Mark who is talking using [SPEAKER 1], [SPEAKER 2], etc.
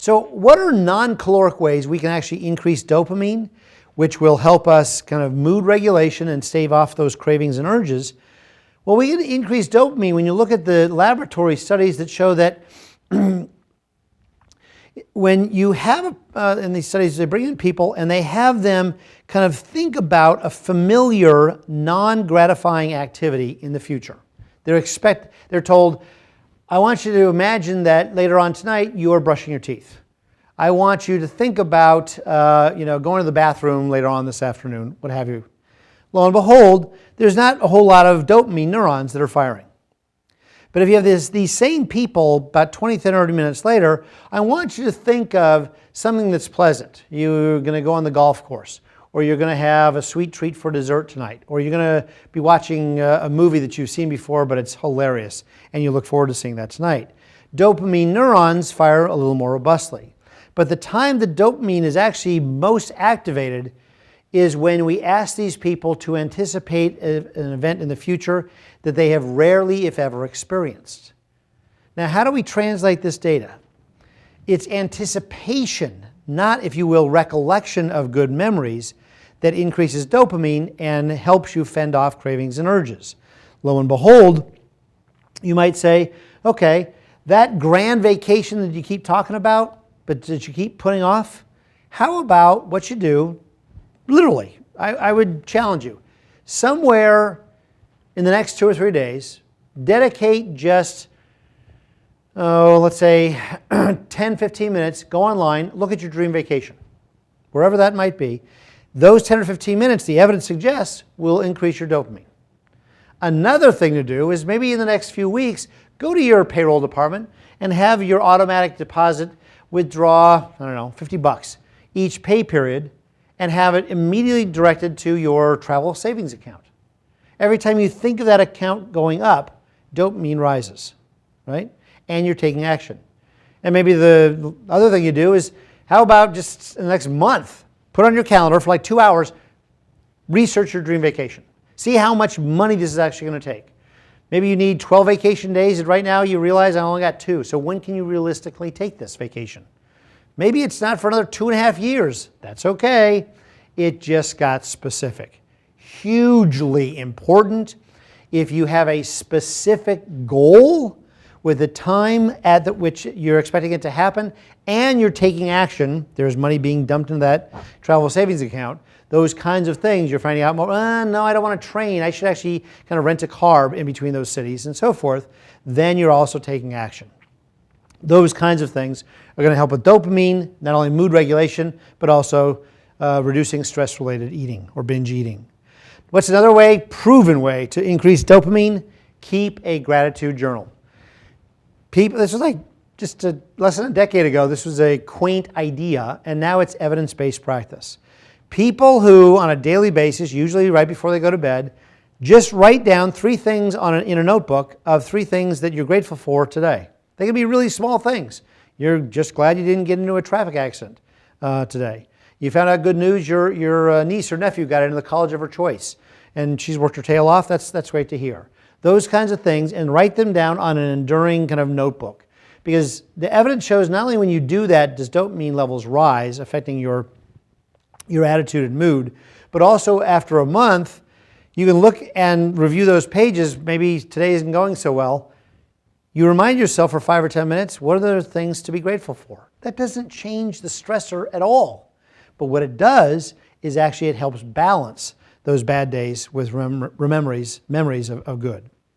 [SPEAKER 1] So what are non-caloric ways we can actually increase dopamine, which will help us kind of mood regulation and stave off those cravings and urges? Well, we can increase dopamine when you look at the laboratory studies that show that when you have, in these studies, they bring in people and they have them kind of think about a familiar, non-gratifying activity in the future. They're told, I want you to imagine that later on tonight you are brushing your teeth. I want you to think about going to the bathroom later on this afternoon, what have you. Lo and behold, there's not a whole lot of dopamine neurons that are firing. But if you have these same people about 20, 30 minutes later, I want you to think of something that's pleasant. You're going to go on the golf course, or you're going to have a sweet treat for dessert tonight, or you're going to be watching a movie that you've seen before, but it's hilarious, and you look forward to seeing that tonight. Dopamine neurons fire a little more robustly. But the time the dopamine is actually most activated is when we ask these people to anticipate an event in the future that they have rarely, if ever, experienced. Now, how do we translate this data? It's anticipation, not, if you will, recollection of good memories that increases dopamine and helps you fend off cravings and urges. Lo and behold, you might say, okay, that grand vacation that you keep talking about, but that you keep putting off, how about what you do, literally, I would challenge you, somewhere in the next 2 or 3 days, dedicate just, let's say 10, 15 minutes, go online, look at your dream vacation, wherever that might be. Those 10 or 15 minutes, the evidence suggests, will increase your dopamine. Another thing to do is maybe in the next few weeks, go to your payroll department and have your automatic deposit withdraw, I don't know, $50 each pay period, and have it immediately directed to your travel savings account. Every time you think of that account going up, dopamine rises, right? And you're taking action. And maybe the other thing you do is, how about just in the next month, put on your calendar for like 2 hours, research your dream vacation. See how much money this is actually going to take. Maybe you need 12 vacation days, and right now you realize I only got 2. So when can you realistically take this vacation? Maybe it's not for another 2.5 years. That's okay. It just got specific. Hugely important. If you have a specific goal with the time at which you're expecting it to happen, and you're taking action, there's money being dumped into that travel savings account, those kinds of things, you're finding out more, no, I don't want to train. I should actually kind of rent a car in between those cities and so forth. Then you're also taking action. Those kinds of things are going to help with dopamine, not only mood regulation, but also reducing stress-related eating or binge eating. What's another way, proven way, to increase dopamine? Keep a gratitude journal. This was like just less than a decade ago, this was a quaint idea, and now it's evidence-based practice. People who, on a daily basis, usually right before they go to bed, just write down 3 things in a notebook of 3 things that you're grateful for today. They can be really small things. You're just glad you didn't get into a traffic accident today. You found out good news, your niece or nephew got into the college of her choice, and she's worked her tail off. That's great to hear. Those kinds of things, and write them down on an enduring kind of notebook. Because the evidence shows not only when you do that does dopamine levels rise, affecting your attitude and mood, but also after a month, you can look and review those pages. Maybe today isn't going so well. You remind yourself for 5 or 10 minutes, what are the things to be grateful for? That doesn't change the stressor at all. But what it does is actually it helps balance those bad days with memories of good.